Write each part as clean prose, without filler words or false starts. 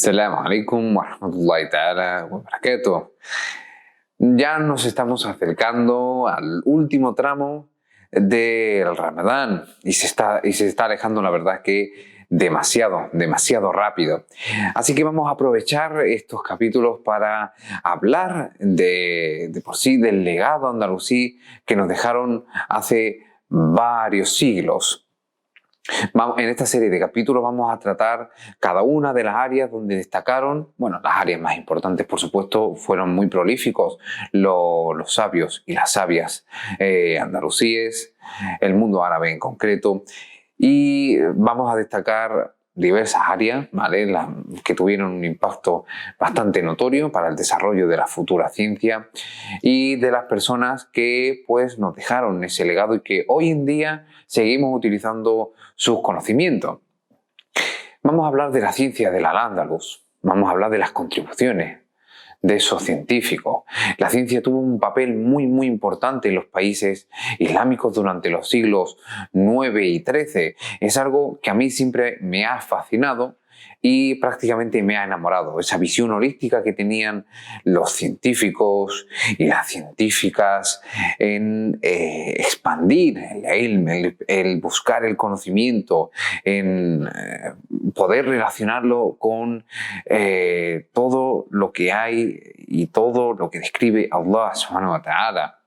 Assalamu alaikum wa rahmatullahi ta'ala wa barakatuh. Ya nos estamos acercando al último tramo del Ramadán y se está alejando, la verdad, que demasiado rápido. Así que vamos a aprovechar estos capítulos para hablar de por sí del legado andalusí que nos dejaron hace varios siglos. En esta serie de capítulos vamos a tratar cada una de las áreas donde destacaron, bueno, las áreas más importantes, por supuesto, fueron muy prolíficos los sabios y las sabias andalusíes, el mundo árabe en concreto, y vamos a destacar diversas áreas, ¿vale? Que tuvieron un impacto bastante notorio para el desarrollo de la futura ciencia y de las personas que pues nos dejaron ese legado y que hoy en día seguimos utilizando sus conocimientos. Vamos a hablar de la ciencia del Al-Ándalus, vamos a hablar de las contribuciones de esos científicos. La ciencia tuvo un papel muy importante en los países islámicos durante los siglos IX y XIII. Es algo que a mí siempre me ha fascinado y prácticamente me ha enamorado. Esa visión holística que tenían los científicos y las científicas en expandir el buscar el conocimiento, en poder relacionarlo con todo lo que hay y todo lo que describe Allah subhanahu wa ta'ala.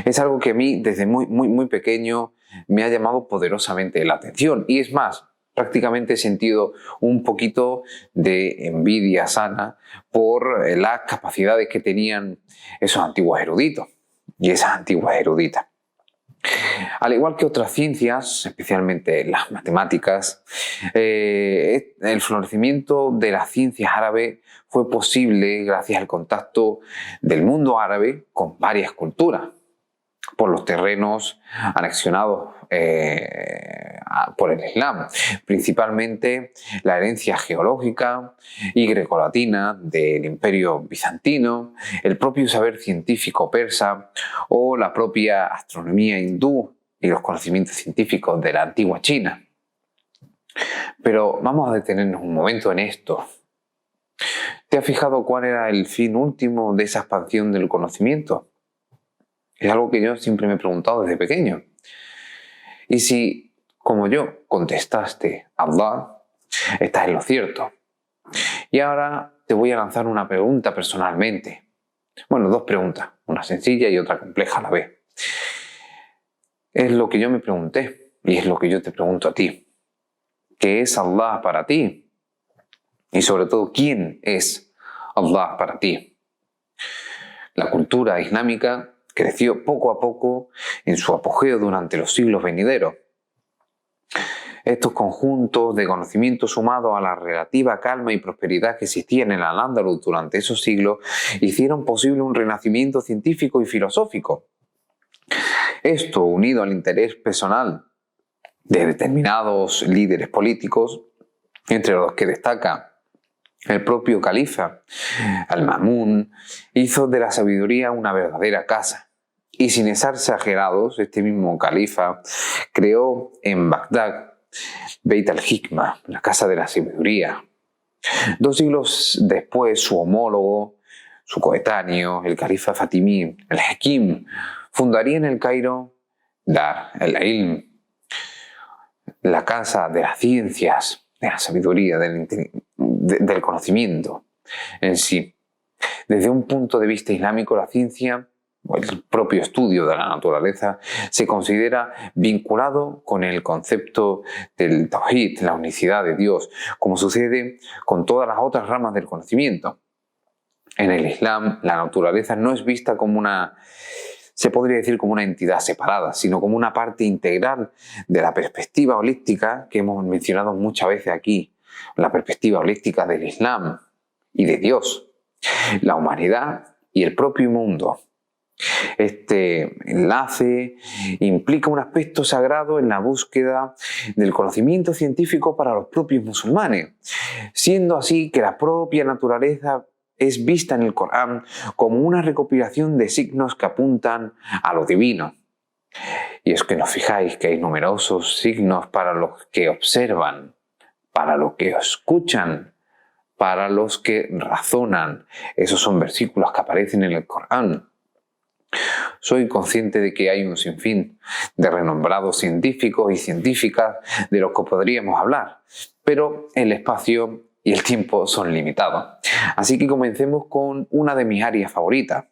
Es algo que a mí desde muy pequeño me ha llamado poderosamente la atención y es más, prácticamente he sentido un poquito de envidia sana por las capacidades que tenían esos antiguos eruditos y esas antiguas eruditas. Al igual que otras ciencias, especialmente las matemáticas, el florecimiento de las ciencias árabes fue posible gracias al contacto del mundo árabe con varias culturas, por los terrenos anexionados por el Islam, principalmente la herencia geológica y grecolatina del Imperio bizantino, el propio saber científico persa o la propia astronomía hindú y los conocimientos científicos de la antigua China. Pero vamos a detenernos un momento en esto. ¿Te has fijado cuál era el fin último de esa expansión del conocimiento? Es algo que yo siempre me he preguntado desde pequeño. Y si, como yo, contestaste Allah, estás en lo cierto. Y ahora te voy a lanzar una pregunta personalmente. Bueno, dos preguntas, una sencilla y otra compleja a la vez. Es lo que yo me pregunté y es lo que yo te pregunto a ti. ¿Qué es Allah para ti? Y sobre todo, ¿quién es Allah para ti? La cultura islámica creció poco a poco en su apogeo durante los siglos venideros. Estos conjuntos de conocimientos sumados a la relativa calma y prosperidad que existían en Al-Ándalus durante esos siglos hicieron posible un renacimiento científico y filosófico. Esto, unido al interés personal de determinados líderes políticos, entre los que destaca el propio califa, Al-Ma'mún, hizo de la sabiduría una verdadera casa. Y sin ser exagerados, este mismo califa creó en Bagdad Beit al-Hikmah, la casa de la sabiduría. 2 siglos después, su homólogo, su coetáneo, el califa Fatimí, el Hakim, fundaría en el Cairo Dar el-Ilm, la casa de las ciencias, de la sabiduría, del conocimiento en sí. Desde un punto de vista islámico, la ciencia, el propio estudio de la naturaleza, se considera vinculado con el concepto del Tawhid, la unicidad de Dios, como sucede con todas las otras ramas del conocimiento. En el Islam, la naturaleza no es vista como se podría decir como una entidad separada, sino como una parte integral de la perspectiva holística que hemos mencionado muchas veces aquí, la perspectiva holística del Islam y de Dios, la humanidad y el propio mundo. Este enlace implica un aspecto sagrado en la búsqueda del conocimiento científico para los propios musulmanes, siendo así que la propia naturaleza es vista en el Corán como una recopilación de signos que apuntan a lo divino. Y es que nos fijáis que hay numerosos signos para los que observan, para los que escuchan para los que razonan. Esos son versículos que aparecen en el Corán. Soy consciente de que hay un sinfín de renombrados científicos y científicas de los que podríamos hablar, pero el espacio y el tiempo son limitados. Así que comencemos con una de mis áreas favoritas,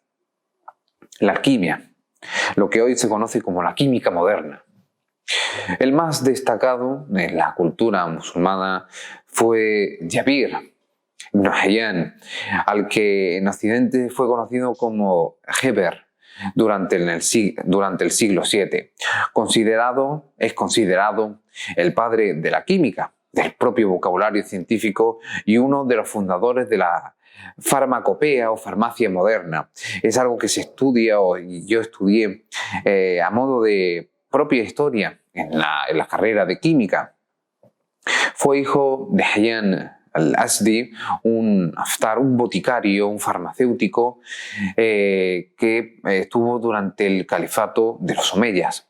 la alquimia, lo que hoy se conoce como la química moderna. El más destacado en la cultura musulmana fue Jabir ibn Hayyan, al que en Occidente fue conocido como Geber durante el siglo VII. Es considerado el padre de la química, del propio vocabulario científico y uno de los fundadores de la farmacopea o farmacia moderna. Es algo que se estudia, o yo estudié a modo de propia historia en la carrera de química. Fue hijo de Hayyan al-Asdi, un boticario, un farmacéutico que estuvo durante el califato de los omeyas.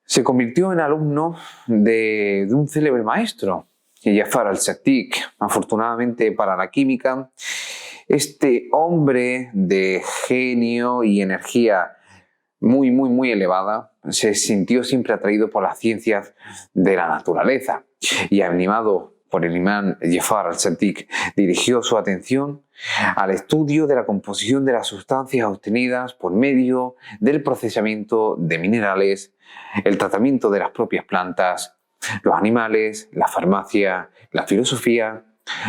Se convirtió en alumno de un célebre maestro, Jafar al-Sadiq. Afortunadamente para la química, este hombre de genio y energía muy elevada se sintió siempre atraído por las ciencias de la naturaleza y, animado por el imán Jafar al-Sadiq, dirigió su atención al estudio de la composición de las sustancias obtenidas por medio del procesamiento de minerales, el tratamiento de las propias plantas, los animales, la farmacia, la filosofía,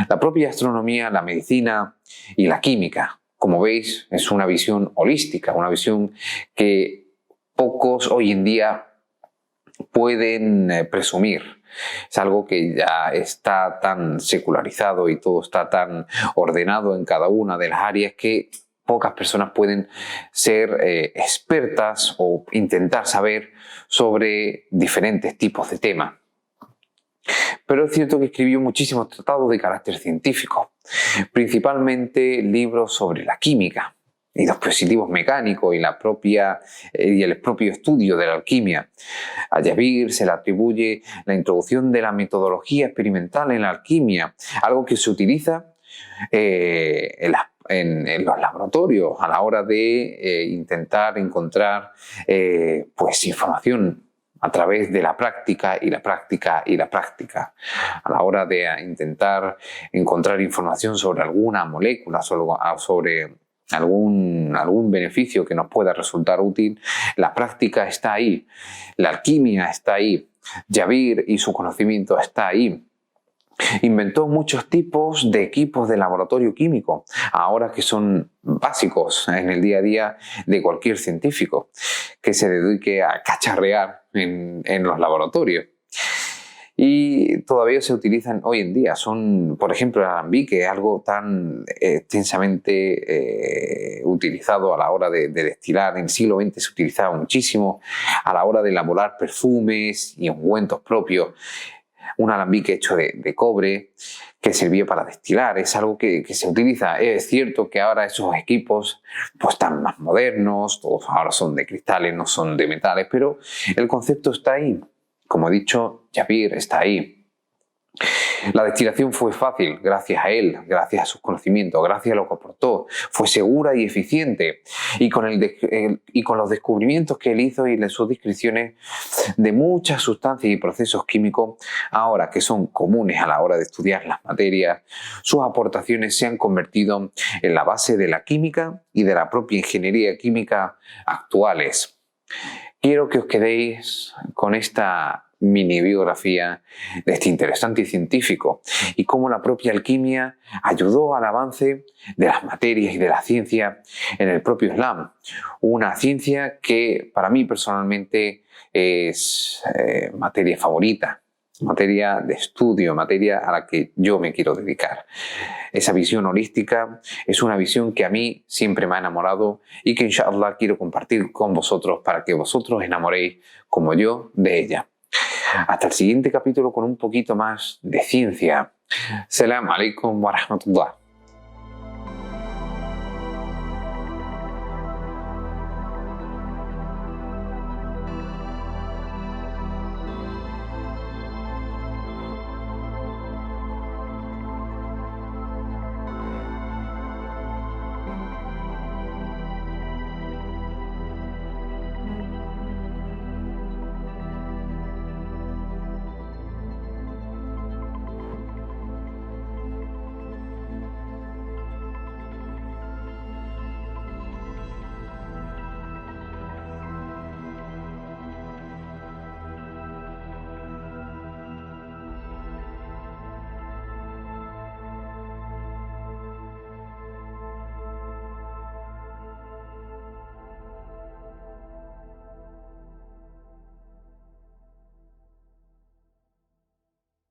la propia astronomía, la medicina y la química. Como veis, es una visión holística, una visión que pocos hoy en día pueden presumir. Es algo que ya está tan secularizado y todo está tan ordenado en cada una de las áreas que pocas personas pueden ser expertas o intentar saber sobre diferentes tipos de temas. Pero es cierto que escribió muchísimos tratados de carácter científico, principalmente libros sobre la química y los dispositivos mecánicos y el propio estudio de la alquimia. A Jabir se le atribuye la introducción de la metodología experimental en la alquimia, algo que se utiliza en los laboratorios a la hora de intentar encontrar información a través de la práctica y la práctica y la práctica. A la hora de intentar encontrar información sobre alguna molécula, sobre algún beneficio que nos pueda resultar útil, la práctica está ahí, la alquimia está ahí, Jabir y su conocimiento está ahí. Inventó muchos tipos de equipos de laboratorio químico, ahora que son básicos en el día a día de cualquier científico que se dedique a cacharrear en los laboratorios. Y todavía se utilizan hoy en día. Son, por ejemplo, el alambique, algo tan extensamente utilizado a la hora de destilar. En el siglo XX se utilizaba muchísimo a la hora de elaborar perfumes y ungüentos propios. Un alambique hecho de cobre que servía para destilar, es algo que se utiliza. Es cierto que ahora esos equipos pues están más modernos, todos ahora son de cristales, no son de metales, pero el concepto está ahí. Como he dicho, Jabir está ahí. La destilación fue fácil gracias a él, gracias a sus conocimientos, gracias a lo que aportó. Fue segura y eficiente. Y con los descubrimientos que él hizo y sus descripciones de muchas sustancias y procesos químicos, ahora que son comunes a la hora de estudiar las materias, sus aportaciones se han convertido en la base de la química y de la propia ingeniería química actuales. Quiero que os quedéis con esta mini biografía de este interesante científico y cómo la propia alquimia ayudó al avance de las materias y de la ciencia en el propio Islam. Una ciencia que para mí personalmente es materia favorita, materia de estudio, materia a la que yo me quiero dedicar. Esa visión holística es una visión que a mí siempre me ha enamorado y que inshallah quiero compartir con vosotros para que vosotros enamoréis como yo de ella. Hasta el siguiente capítulo con un poquito más de ciencia. Salam alaikum wa rahmatullah.